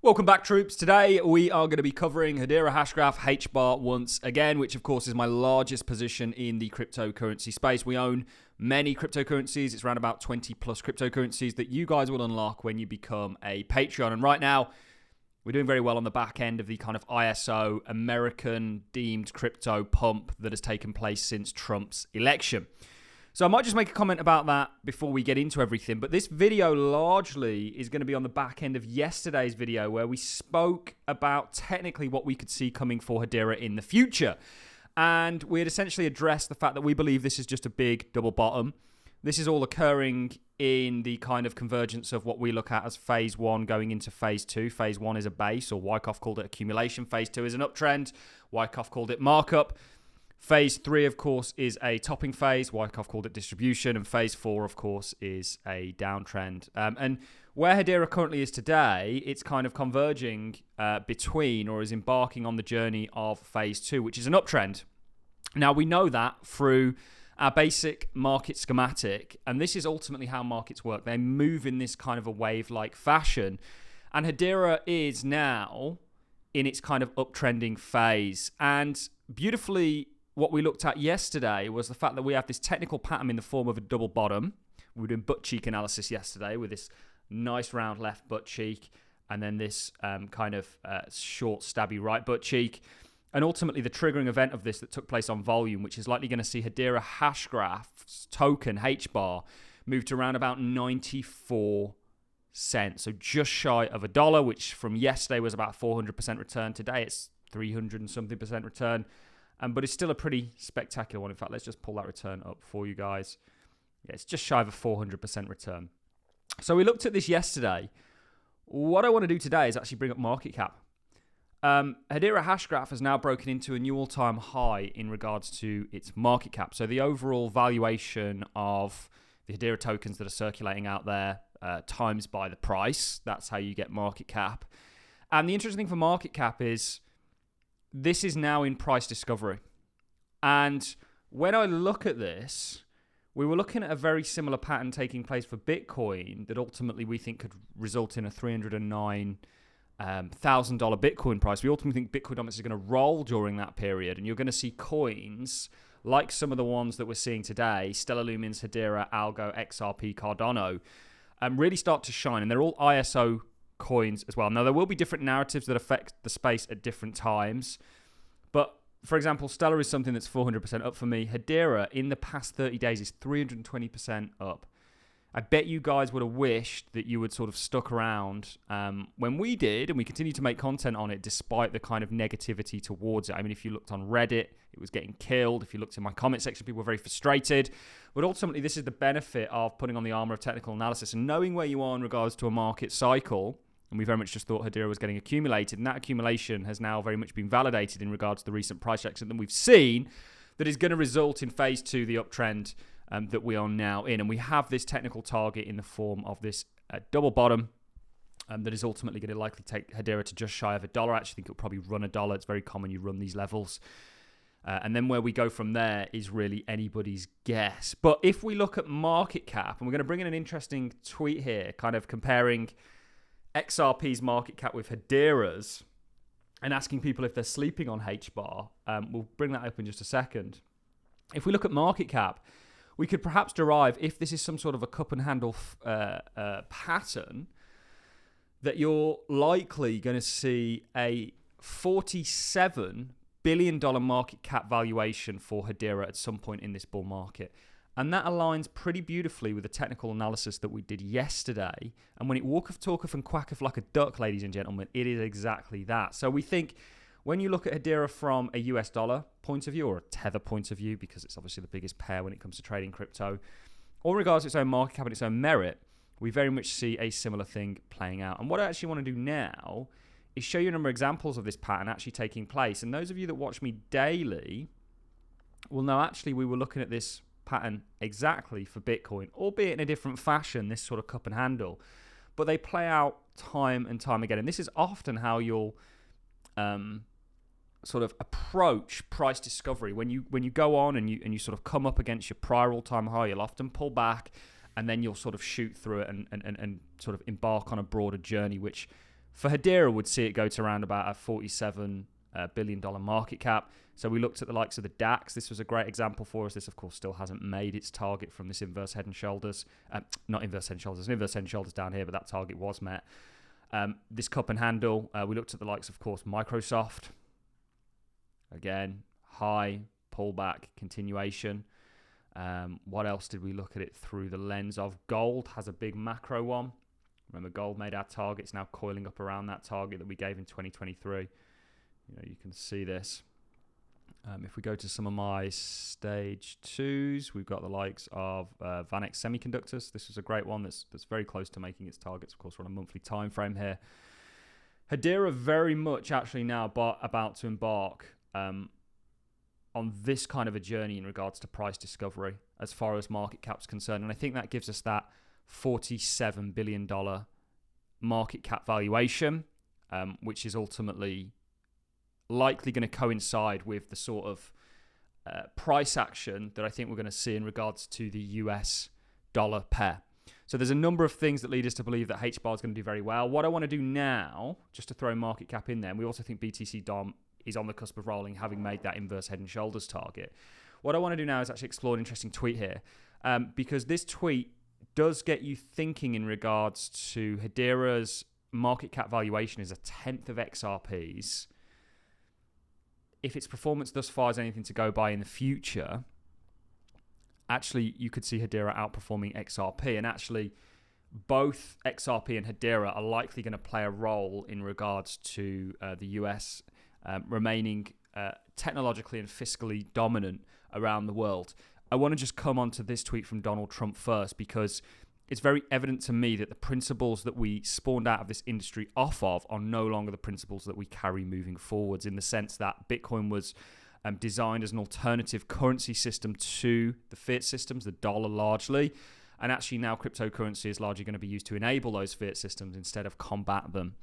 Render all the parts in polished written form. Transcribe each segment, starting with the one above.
Welcome back, troops. Today we are going to be covering Hedera Hashgraph HBAR once again, which of course is my largest position in the cryptocurrency space. We own many cryptocurrencies. It's around about 20 plus cryptocurrencies that you guys will unlock when you become a Patreon. And right now, we're doing very well on the back end of the kind of ISO American deemed crypto pump that has taken place since Trump's election. So I might just make a comment about that before we get into everything. But this video largely is going to be on the back end of yesterday's video where we spoke about technically what we could see coming for Hedera in the future. And we had essentially addressed the fact that we believe this is just a big double bottom. This is all occurring in the kind of convergence of what we look at as phase one going into phase two. Phase one is a base, or Wyckoff called it accumulation. Phase two is an uptrend. Wyckoff called it markup. Phase 3, of course, is a topping phase. Wyckoff called it distribution. And phase 4, of course, is a downtrend. And where Hedera currently is today, it's kind of converging between, or is embarking on the journey of phase 2, which is an uptrend. Now, we know that through our basic market schematic. And this is ultimately how markets work. They move in this kind of a wave-like fashion. And Hedera is now in its kind of uptrending phase. And beautifully, what we looked at yesterday was the fact that we have this technical pattern in the form of a double bottom. We were doing butt cheek analysis yesterday with this nice round left butt cheek and then this kind of short stabby right butt cheek. And ultimately the triggering event of this that took place on volume, which is likely going to see Hedera Hashgraph's token HBAR move to around about 94 cents. So just shy of $1, which from yesterday was about 400% return. Today it's 300 and something percent return. But it's still a pretty spectacular one. In fact, let's just pull that return up for you guys. Yeah, it's just shy of a 400% return. So we looked at this yesterday. What I want to do today is actually bring up market cap. Hedera Hashgraph has now broken into a new all-time high in regards to its market cap. So the overall valuation of the Hedera tokens that are circulating out there times by the price. That's how you get market cap. And the interesting thing for market cap is this is now in price discovery. And when I look at this, we were looking at a very similar pattern taking place for Bitcoin that ultimately we think could result in a $309,000 Bitcoin price. We ultimately think Bitcoinomics is going to roll during that period. And you're going to see coins like some of the ones that we're seeing today, Stellar Lumens, Hedera, Algo, XRP, Cardano, really start to shine. And they're all ISO coins as well. Now, there will be different narratives that affect the space at different times. But, for example, Stellar is something that's 400% up for me. Hedera, in the past 30 days, is 320% up. I bet you guys would have wished that you would sort of stuck around when we did, and we continue to make content on it despite the kind of negativity towards it. I mean, if you looked on Reddit, it was getting killed. If you looked in my comment section, people were very frustrated. But ultimately, this is the benefit of putting on the armor of technical analysis and knowing where you are in regards to a market cycle. And we very much just thought Hedera was getting accumulated. And that accumulation has now very much been validated in regards to the recent price action that we've seen that is going to result in phase 2, the uptrend that we are now in. And we have this technical target in the form of this double bottom that is ultimately going to likely take Hedera to just shy of $1. I actually think it'll probably run $1. It's very common you run these levels. And then where we go from there is really anybody's guess. But if we look at market cap, and we're going to bring in an interesting tweet here, kind of comparing XRP's market cap with Hedera's and asking people if they're sleeping on HBAR. We'll bring that up in just a second. If we look at market cap, we could perhaps derive, if this is some sort of a cup and handle pattern, that you're likely going to see a $47 billion market cap valuation for Hedera at some point in this bull market. And that aligns pretty beautifully with the technical analysis that we did yesterday. And when it walketh, talketh, and quacketh like a duck, ladies and gentlemen, it is exactly that. So we think when you look at Hedera from a US dollar point of view, or a Tether point of view, because it's obviously the biggest pair when it comes to trading crypto, or in regards to its own market cap and its own merit, we very much see a similar thing playing out. And what I actually want to do now is show you a number of examples of this pattern actually taking place. And those of you that watch me daily will know actually we were looking at this pattern exactly for Bitcoin, albeit in a different fashion, this sort of cup and handle. But they play out time and time again. And this is often how you'll sort of approach price discovery. When you go on and you sort of come up against your prior all-time high, you'll often pull back and then you'll sort of shoot through it and sort of embark on a broader journey, which For Hedera, would see it go to around about a $47 billion market cap. So we looked at the likes of the DAX. This was a great example for us. This, of course, still hasn't made its target from this inverse head and shoulders. Not inverse head and shoulders, an inverse head and shoulders down here, but that target was met. This cup and handle, we looked at the likes, of course, Microsoft. Again, high, pullback, continuation. What else did we look at it through the lens of? Gold has a big macro one. Remember, gold made our target. It's now coiling up around that target that we gave in 2023. You can see this. If we go to some of my stage 2s, we've got the likes of Vanex Semiconductors. This is a great one that's very close to making its targets. Of course, we're on a monthly time frame here. Hedera very much actually now about to embark on this kind of a journey in regards to price discovery as far as market cap's concerned. And I think that gives us that $47 billion market cap valuation, which is ultimately likely going to coincide with the sort of price action that I think we're going to see in regards to the US dollar pair. So there's a number of things that lead us to believe that HBAR is going to do very well. What I want to do now, just to throw market cap in there, and we also think BTC DOM is on the cusp of rolling, having made that inverse head and shoulders target. What I want to do now is actually explore an interesting tweet here, because this tweet does get you thinking in regards to Hedera's market cap valuation is a tenth of XRP's. If its performance thus far is anything to go by in the future, actually you could see Hedera outperforming XRP, and actually both XRP and Hedera are likely going to play a role in regards to the US remaining technologically and fiscally dominant around the world. I want to just come on to this tweet from Donald Trump first, because it's very evident to me that the principles that we spawned out of this industry off of are no longer the principles that we carry moving forwards, in the sense that Bitcoin was designed as an alternative currency system to the fiat systems, the dollar largely. And actually now cryptocurrency is largely going to be used to enable those fiat systems instead of combat them.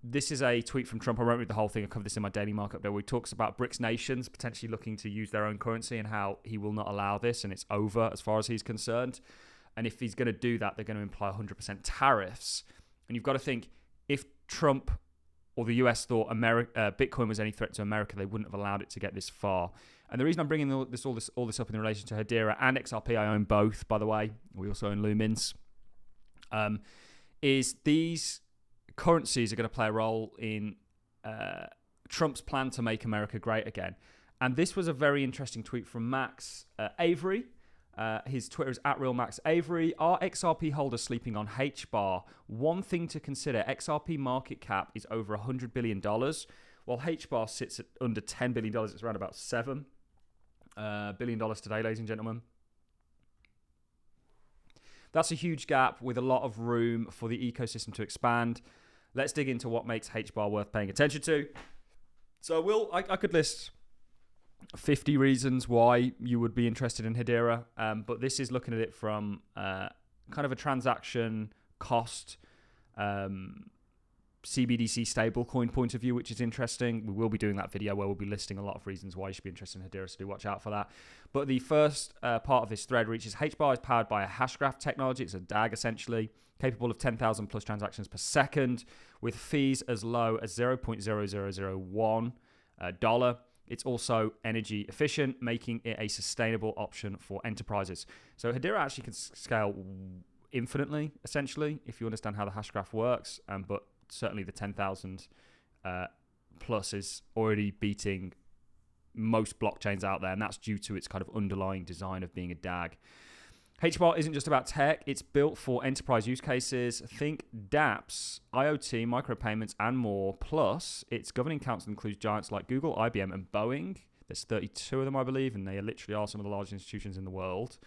This is a tweet from Trump. I won't read the whole thing. I covered this in my daily market update, where he talks about BRICS nations potentially looking to use their own currency and how he will not allow this, and it's over as far as he's concerned. And if he's going to do that, they're going to imply 100% tariffs. And you've got to think, if Trump or the US thought Bitcoin was any threat to America, they wouldn't have allowed it to get this far. And the reason I'm bringing all this up in relation to Hedera and XRP, I own both, by the way. We also own Lumens. Is these currencies are going to play a role in Trump's plan to make America great again. And this was a very interesting tweet from Max Avery. His Twitter is @RealMaxAvery. Are XRP holders sleeping on HBAR? One thing to consider, XRP market cap is over $100 billion, while HBAR sits at under $10 billion. It's around about $7 billion today, ladies and gentlemen. That's a huge gap with a lot of room for the ecosystem to expand. Let's dig into what makes HBAR worth paying attention to. So I could list 50 reasons why you would be interested in Hedera, but this is looking at it from kind of a transaction cost, CBDC stablecoin point of view, which is interesting. We will be doing that video where we'll be listing a lot of reasons why you should be interested in Hedera, so do watch out for that. But the first part of this thread reaches HBAR is powered by a Hashgraph technology. It's a DAG essentially, capable of 10,000 plus transactions per second, with fees as low as $0.0001 dollar. It's also energy efficient, making it a sustainable option for enterprises. So Hedera actually can scale infinitely, essentially, if you understand how the Hashgraph works. But certainly the 10,000 plus is already beating most blockchains out there, and that's due to its kind of underlying design of being a DAG. HBAR isn't just about tech, it's built for enterprise use cases. Think dApps, IoT, micropayments, and more. Plus, its governing council includes giants like Google, IBM, and Boeing. There's 32 of them, I believe, and they literally are some of the largest institutions in the world.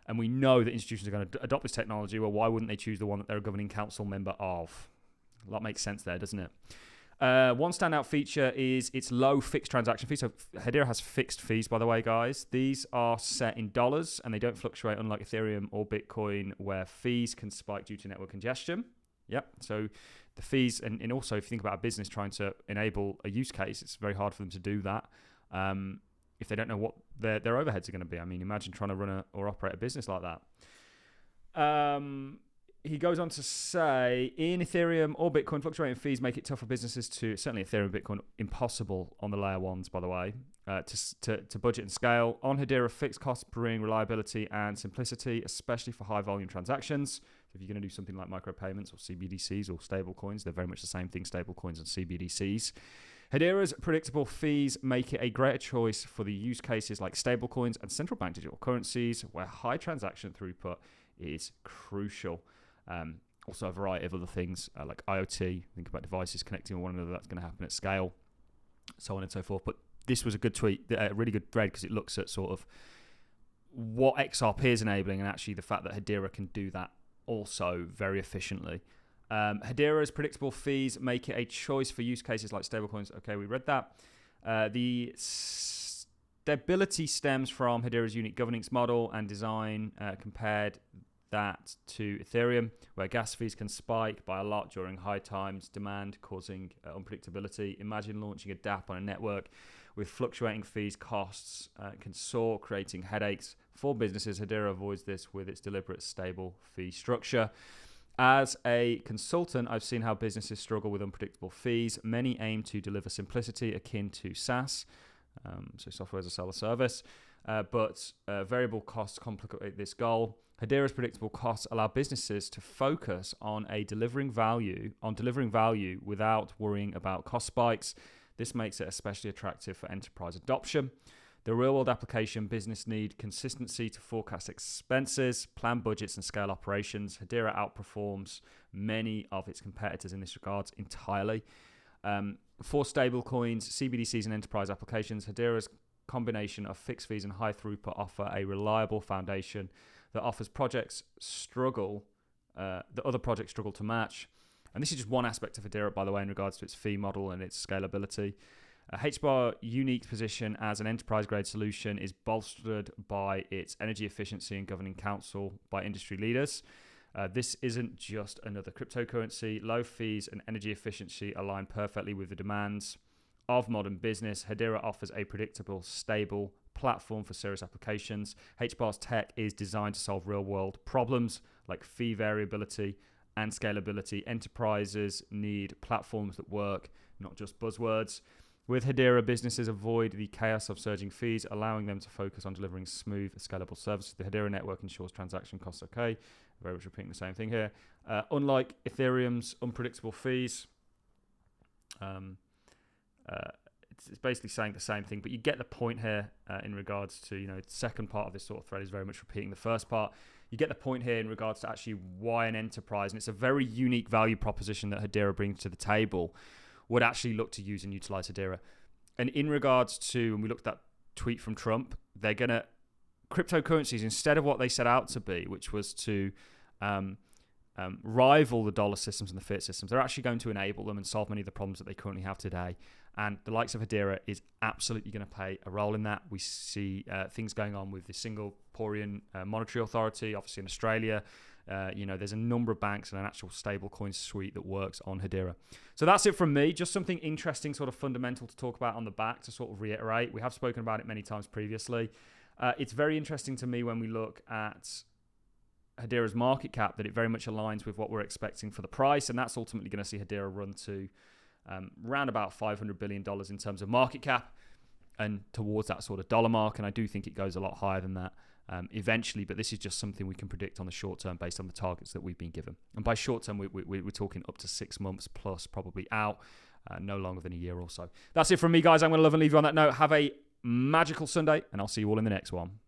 And we know that institutions are going to adopt this technology. Well, why wouldn't they choose the one that they're a governing council member of? A lot makes sense there, doesn't it? One standout feature is its low fixed transaction fee. So Hedera has fixed fees, by the way, guys. These are set in dollars and they don't fluctuate, unlike Ethereum or Bitcoin, where fees can spike due to network congestion. Yep. So the fees, and also if you think about a business trying to enable a use case, it's very hard for them to do that if they don't know what their overheads are going to be. I mean, imagine trying to run or operate a business like that. he goes on to say, in Ethereum or Bitcoin, fluctuating fees make it tough for businesses to, certainly Ethereum and Bitcoin, impossible on the layer ones, by the way, to budget and scale. On Hedera, fixed costs bring reliability and simplicity, especially for high volume transactions. So if you're going to do something like micropayments or CBDCs or stablecoins, they're very much the same thing, stablecoins and CBDCs. Hedera's predictable fees make it a greater choice for the use cases like stablecoins and central bank digital currencies, where high transaction throughput is crucial. Also a variety of other things like IoT, think about devices connecting with one another, that's going to happen at scale, so on and so forth. But this was a good tweet, a really good thread, because it looks at sort of what XRP is enabling and actually the fact that Hedera can do that also very efficiently. Hedera's predictable fees make it a choice for use cases like stablecoins. Okay, we read that. The stability stems from Hedera's unique governance model and design, compared that to Ethereum, where gas fees can spike by a lot during high times, demand causing unpredictability. Imagine launching a DApp on a network with fluctuating fees, costs can soar, creating headaches for businesses. Hedera avoids this with its deliberate, stable fee structure. As a consultant, I've seen how businesses struggle with unpredictable fees. Many aim to deliver simplicity akin to SaaS, so software as a seller service, but variable costs complicate this goal. Hedera's predictable costs allow businesses to focus on delivering value without worrying about cost spikes. This makes it especially attractive for enterprise adoption. The real-world application business need consistency to forecast expenses, plan budgets, and scale operations. Hedera outperforms many of its competitors in this regard entirely. For stablecoins, CBDCs, and enterprise applications, Hedera's combination of fixed fees and high throughput offer a reliable foundation that offers projects that other projects struggle to match. And this is just one aspect of Hedera, by the way, in regards to its fee model and its scalability. HBAR unique position as an enterprise-grade solution is bolstered by its energy efficiency and governing council by industry leaders. This isn't just another cryptocurrency. Low fees and energy efficiency align perfectly with the demands of modern business. Hedera offers a predictable, stable platform for serious applications. HBAR's tech is designed to solve real-world problems like fee variability and scalability. Enterprises need platforms that work, not just buzzwords. With Hedera, businesses avoid the chaos of surging fees, allowing them to focus on delivering smooth, scalable services. The Hedera network ensures transaction costs okay. Very much repeating the same thing here. Unlike Ethereum's unpredictable fees, it's basically saying the same thing, but you get the point here in regards to, the second part of this sort of thread is very much repeating the first part. You get the point here in regards to actually why an enterprise, and it's a very unique value proposition that Hedera brings to the table, would actually look to use and utilize Hedera. And in regards to, when we looked at that tweet from Trump, they're going to, cryptocurrencies, instead of what they set out to be, which was to rival the dollar systems and the fiat systems, they're actually going to enable them and solve many of the problems that they currently have today. And the likes of Hedera is absolutely going to play a role in that. We see things going on with the Singaporean Monetary Authority, obviously in Australia. There's a number of banks and an actual stablecoin suite that works on Hedera. So that's it from me. Just something interesting, sort of fundamental to talk about on the back, to sort of reiterate. We have spoken about it many times previously. It's very interesting to me when we look at Hedera's market cap that it very much aligns with what we're expecting for the price, and that's ultimately going to see Hedera run to around about $500 billion in terms of market cap and towards that sort of dollar mark. And I do think it goes a lot higher than that eventually, but this is just something we can predict on the short term based on the targets that we've been given. And by short term, we're talking up to 6 months plus, probably out, no longer than a year or so. That's it from me, guys. I'm going to love and leave you on that note. Have a magical Sunday, and I'll see you all in the next one.